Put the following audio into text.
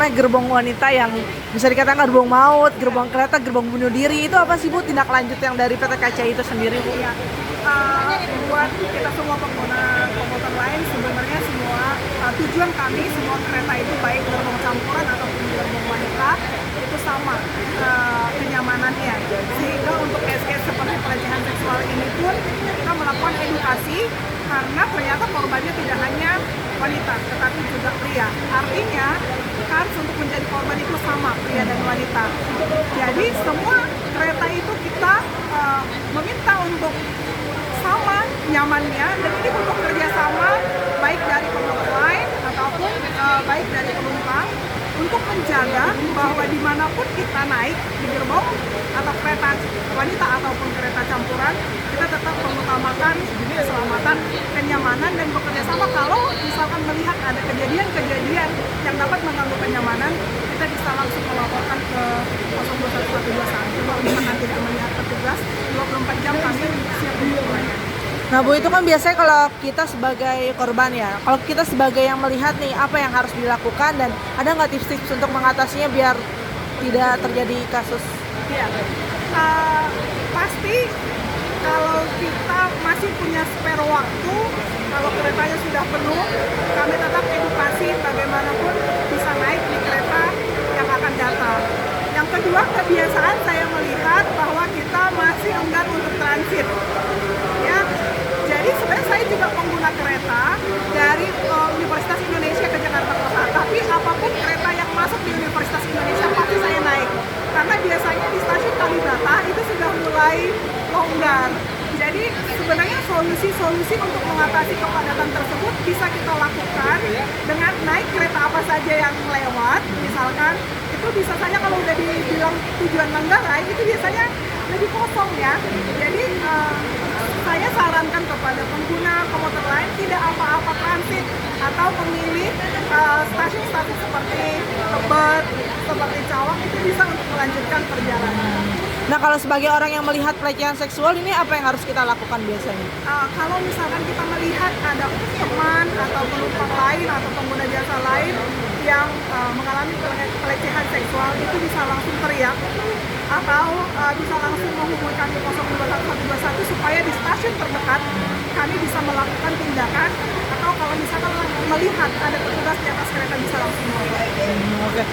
karena gerbong wanita yang bisa dikatakan gerbong maut, gerbong kereta, gerbong bunuh diri. Itu apa sih Bu tindak lanjut yang dari PT KCI itu sendiri Bu? Ya, buat kita semua pengguna komuter lain sebenarnya semua tujuan kami semua kereta itu baik gerbong campuran ataupun gerbong wanita itu sama kenyamanannya, sehingga untuk case-case seperti pelecehan seksual ini pun kita melakukan edukasi karena ternyata korbannya tidak hanya wanita tetapi juga pria. Artinya kans untuk menjadi korban itu sama pria dan wanita. Jadi semua kereta itu kita meminta untuk sama nyamannya, dan ini untuk kerjasama baik dari komuter lain ataupun baik dari penumpang untuk menjaga bahwa dimanapun kita naik di gerbong atau kereta wanita ataupun kereta campuran, kita tetap mengutamakan keselamatan, kenyamanan, dan bekerja sama. Kalau misalkan melihat ada kejadian-kejadian yang dapat mengganggu kenyamanan, kita bisa langsung melaporkan ke 021121. Kalau misalkan tidak melihat petugas, 24 jam kami siap untuk melayani. Nah Bu, itu kan biasanya kalau kita sebagai korban ya, kalau kita sebagai yang melihat nih, apa yang harus dilakukan dan ada nggak tips-tips untuk mengatasinya biar tidak terjadi kasus? Ya, pasti kalau kita masih punya spare waktu, kalau keretanya sudah penuh, kami tetap edukasi bagaimanapun bisa naik di kereta yang akan datang. Yang kedua, kebiasaan saya melihat bahwa kita masih enggan untuk transit. Ya, jadi sebenarnya saya juga pengguna kereta dari Universitas Indonesia ke Jakarta Kota. Tapi apapun kereta yang masuk di Universitas Indonesia pasti saya naik. Karena biasanya di stasiun Kalibata itu sudah mulai longgar. Jadi sebenarnya solusi-solusi untuk mengatasi kepadatan tersebut bisa kita lakukan dengan naik kereta apa saja yang lewat. Misalkan itu bisa saja kalau udah dibilang tujuan Manggarai itu biasanya lebih kosong ya. Jadi saya sarankan kepada pengguna komuter lain tidak apa-apa transit atau memilih stasiun-stasiun seperti Tebet, seperti Cawang itu bisa untuk melanjutkan perjalanan. Nah kalau sebagai orang yang melihat pelecehan seksual ini apa yang harus kita lakukan biasanya? Kalau misalkan kita melihat ada teman atau penumpang lain atau pengguna jasa lain yang mengalami pelecehan seksual, itu bisa langsung teriak atau bisa langsung menghubungi kami 021121 supaya di stasiun terdekat kami bisa melakukan tindakan, atau kalau misalkan melihat ada petugas di atas kereta bisa langsung melakukan. Oke.